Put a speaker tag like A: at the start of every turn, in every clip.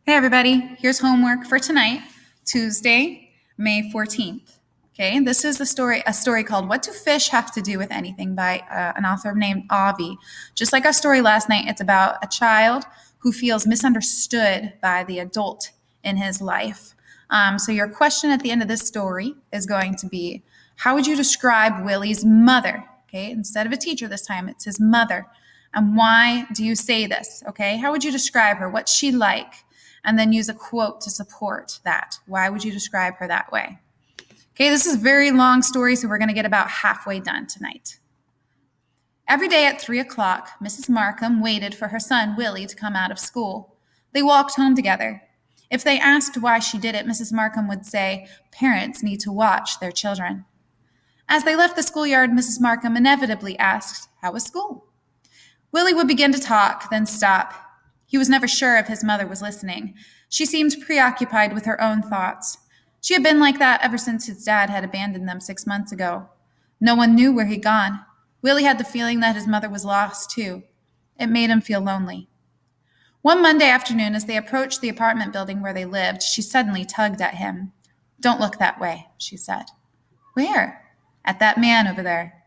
A: Hey everybody, here's homework for tonight, Tuesday, May 14th. Okay, this is a story called What Do Fish Have to Do with Anything by an author named Avi. Just like our story last night, it's about a child who feels misunderstood by the adult in his life. So your question at the end of this story is going to be, how would you describe Willie's mother? Okay, instead of a teacher this time, it's his mother. And why do you say this? Okay, how would you describe her? What's she like? And then use a quote to support that. Why would you describe her that way? Okay, this is a very long story, so we're going to get about halfway done tonight. Every day at 3 o'clock, Mrs. Markham waited for her son, Willie, to come out of school. They walked home together. If they asked why she did it, Mrs. Markham would say, "Parents need to watch their children." As they left the schoolyard, Mrs. Markham inevitably asked, "How was school?" Willie would begin to talk, then stop. He was never sure if his mother was listening. She seemed preoccupied with her own thoughts. She had been like that ever since his dad had abandoned them 6 months ago. No one knew where he'd gone. Willie had the feeling that his mother was lost, too. It made him feel lonely. One Monday afternoon, as they approached the apartment building where they lived, she suddenly tugged at him. "Don't look that way," she said. "Where?" "At that man over there."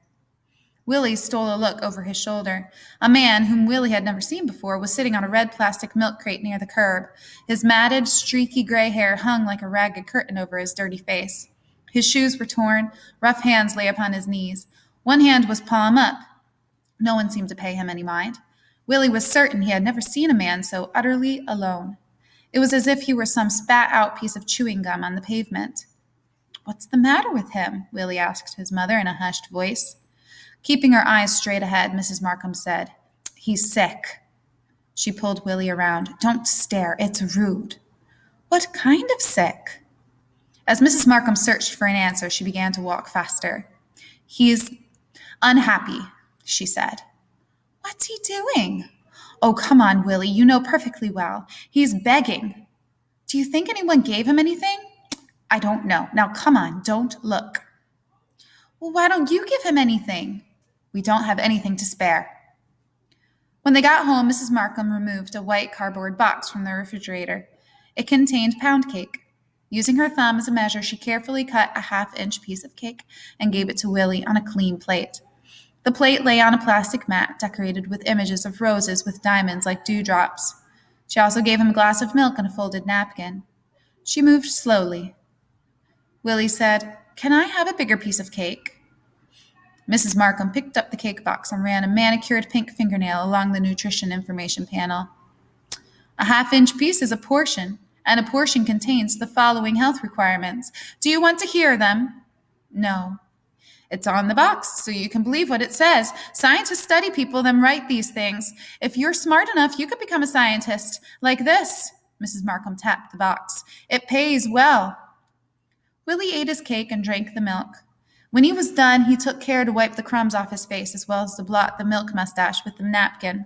A: Willie stole a look over his shoulder. A man, whom Willie had never seen before, was sitting on a red plastic milk crate near the curb. His matted, streaky gray hair hung like a ragged curtain over his dirty face. His shoes were torn, rough hands lay upon his knees. One hand was palm up. No one seemed to pay him any mind. Willie was certain he had never seen a man so utterly alone. It was as if he were some spat-out piece of chewing gum on the pavement. "What's the matter with him?" Willie asked his mother in a hushed voice. Keeping her eyes straight ahead, Mrs. Markham said, "He's sick." She pulled Willie around. "Don't stare. It's rude." "What kind of sick?" As Mrs. Markham searched for an answer, she began to walk faster. "He's unhappy," she said. "What's he doing?" "Oh, come on, Willie. You know perfectly well. He's begging." "Do you think anyone gave him anything?" "I don't know. Now, come on. Don't look." "Well, why don't you give him anything?" "We don't have anything to spare." When they got home, Mrs. Markham removed a white cardboard box from the refrigerator. It contained pound cake. Using her thumb as a measure, she carefully cut a half-inch piece of cake and gave it to Willie on a clean plate. The plate lay on a plastic mat decorated with images of roses with diamonds like dewdrops. She also gave him a glass of milk and a folded napkin. She moved slowly. Willie said, "Can I have a bigger piece of cake?" Mrs. Markham picked up the cake box and ran a manicured pink fingernail along the nutrition information panel. "A half-inch piece is a portion, and a portion contains the following health requirements. Do you want to hear them?" "No." "It's on the box, so you can believe what it says. Scientists study people, then write these things. If you're smart enough, you could become a scientist. Like this." Mrs. Markham tapped the box. "It pays well." Willie ate his cake and drank the milk. When he was done, he took care to wipe the crumbs off his face as well as to blot the milk mustache with the napkin.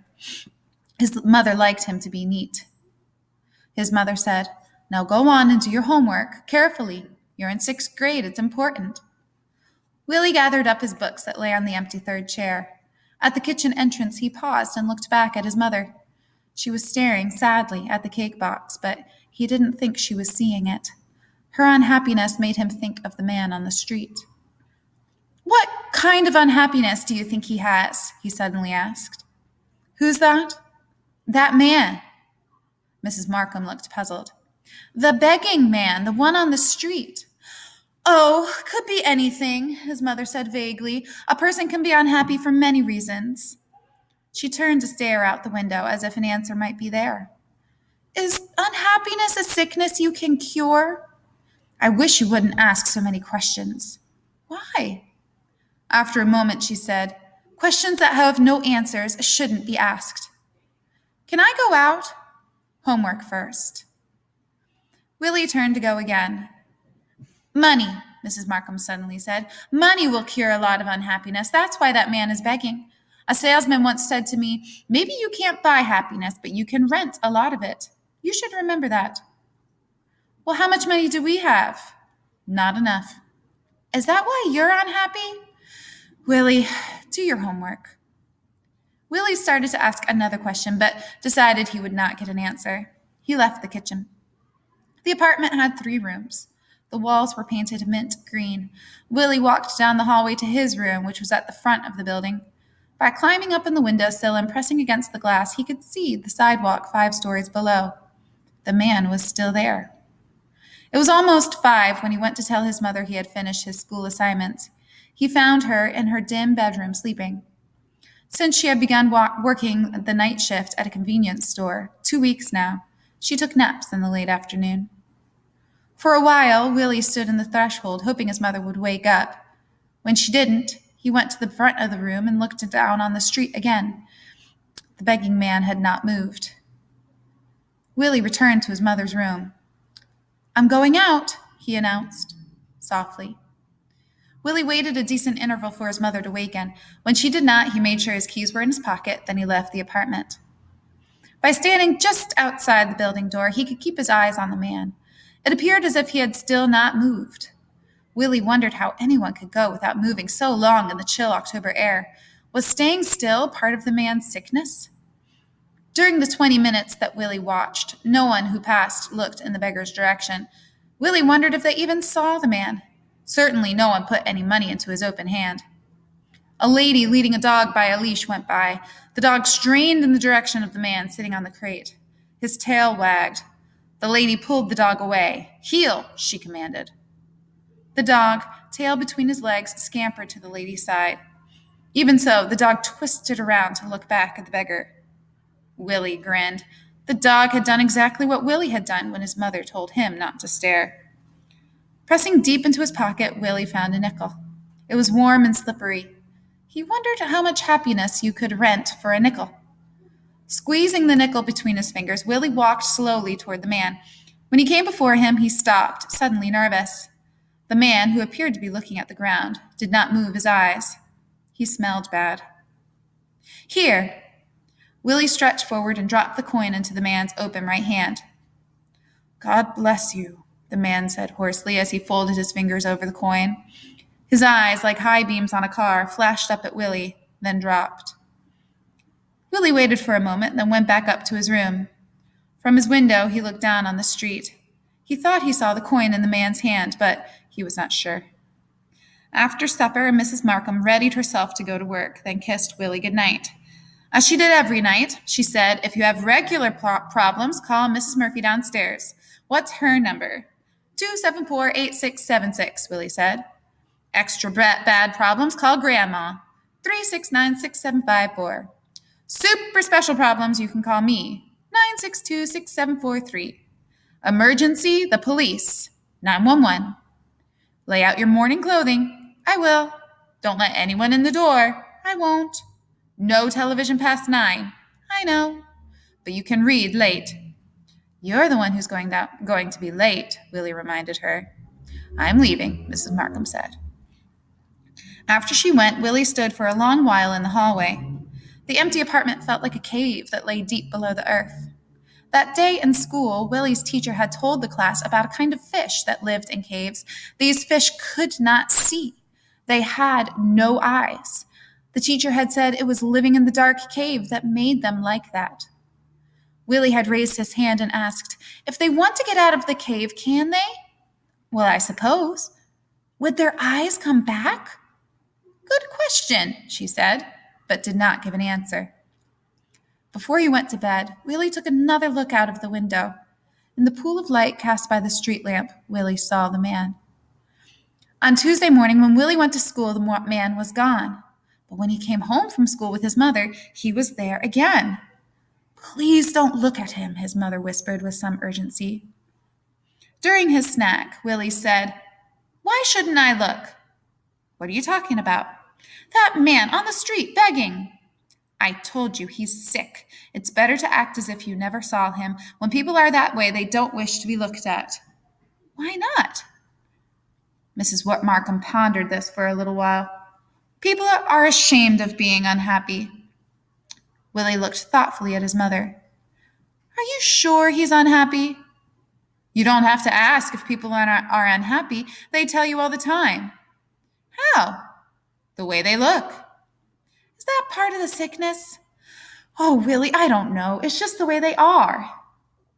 A: His mother liked him to be neat. His mother said, "Now go on and do your homework, carefully. You're in 6th grade, it's important." Willie gathered up his books that lay on the empty third chair. At the kitchen entrance, he paused and looked back at his mother. She was staring sadly at the cake box, but he didn't think she was seeing it. Her unhappiness made him think of the man on the street. "What kind of unhappiness do you think he has?" he suddenly asked. "Who's that?" "That man." Mrs. Markham looked puzzled. "The begging man, the one on the street." "Oh, could be anything," his mother said vaguely. "A person can be unhappy for many reasons." She turned to stare out the window as if an answer might be there. "Is unhappiness a sickness you can cure?" "I wish you wouldn't ask so many questions." "Why?" After a moment, she said, "Questions that have no answers shouldn't be asked." "Can I go out?" "Homework first." Willie turned to go again. "Money," Mrs. Markham suddenly said. "Money will cure a lot of unhappiness. That's why that man is begging. A salesman once said to me, 'Maybe you can't buy happiness, but you can rent a lot of it.' You should remember that." "Well, how much money do we have?" "Not enough." "Is that why you're unhappy?" "Willie, do your homework." Willie started to ask another question, but decided he would not get an answer. He left the kitchen. The apartment had 3 rooms. The walls were painted mint green. Willie walked down the hallway to his room, which was at the front of the building. By climbing up in the windowsill and pressing against the glass, he could see the sidewalk 5 stories below. The man was still there. It was almost 5 when he went to tell his mother he had finished his school assignments. He found her in her dim bedroom sleeping. Since she had begun working the night shift at a convenience store, 2 weeks now, she took naps in the late afternoon. For a while, Willie stood in the threshold, hoping his mother would wake up. When she didn't, he went to the front of the room and looked down on the street again. The begging man had not moved. Willie returned to his mother's room. "I'm going out," he announced, softly. Willie waited a decent interval for his mother to waken. When she did not, he made sure his keys were in his pocket, then he left the apartment. By standing just outside the building door, he could keep his eyes on the man. It appeared as if he had still not moved. Willie wondered how anyone could go without moving so long in the chill October air. Was staying still part of the man's sickness? During the 20 minutes that Willie watched, no one who passed looked in the beggar's direction. Willie wondered if they even saw the man. Certainly no one put any money into his open hand. A lady leading a dog by a leash went by. The dog strained in the direction of the man sitting on the crate. His tail wagged. The lady pulled the dog away. "Heel," she commanded. The dog, tail between his legs, scampered to the lady's side. Even so, the dog twisted around to look back at the beggar. Willie grinned. The dog had done exactly what Willie had done when his mother told him not to stare. Pressing deep into his pocket, Willie found a nickel. It was warm and slippery. He wondered how much happiness you could rent for a nickel. Squeezing the nickel between his fingers, Willie walked slowly toward the man. When he came before him, he stopped, suddenly nervous. The man, who appeared to be looking at the ground, did not move his eyes. He smelled bad. "Here." Willie stretched forward and dropped the coin into the man's open right hand. "God bless you," the man said hoarsely as he folded his fingers over the coin. His eyes, like high beams on a car, flashed up at Willie, then dropped. Willie waited for a moment, then went back up to his room. From his window, he looked down on the street. He thought he saw the coin in the man's hand, but he was not sure. After supper, Mrs. Markham readied herself to go to work, then kissed Willie goodnight. As she did every night, she said, "If you have regular problems, call Mrs. Murphy downstairs." "What's her number?" 274-8676, Willie said. "Extra bad problems, call Grandma. 369-6754. Super special problems, you can call me. 962-6743. Emergency, the police. 911. Lay out your morning clothing. I will. Don't let anyone in the door. I won't. No television past 9. I know. But you can read late." "You're the one who's going to be late," Willie reminded her. "I'm leaving," Mrs. Markham said. After she went, Willie stood for a long while in the hallway. The empty apartment felt like a cave that lay deep below the earth. That day in school, Willie's teacher had told the class about a kind of fish that lived in caves. These fish could not see. They had no eyes. The teacher had said it was living in the dark cave that made them like that. Willie had raised his hand and asked, "If they want to get out of the cave, can they?" "Well, I suppose." "Would their eyes come back?" "Good question," she said, but did not give an answer. Before he went to bed, Willie took another look out of the window. In the pool of light cast by the street lamp, Willie saw the man. On Tuesday morning, when Willie went to school, the man was gone. But when he came home from school with his mother, he was there again. "Please don't look at him," his mother whispered with some urgency. During his snack, Willie said, "Why shouldn't I look?" "What are you talking about?" "That man on the street begging." "I told you he's sick. It's better to act as if you never saw him. When people are that way, they don't wish to be looked at." "Why not?" Mrs. Markham pondered this for a little while. "People are ashamed of being unhappy." Willie looked thoughtfully at his mother. "Are you sure he's unhappy?" "You don't have to ask if people are unhappy. They tell you all the time." "How?" "The way they look." "Is that part of the sickness?" "Oh, Willie, I don't know. It's just the way they are."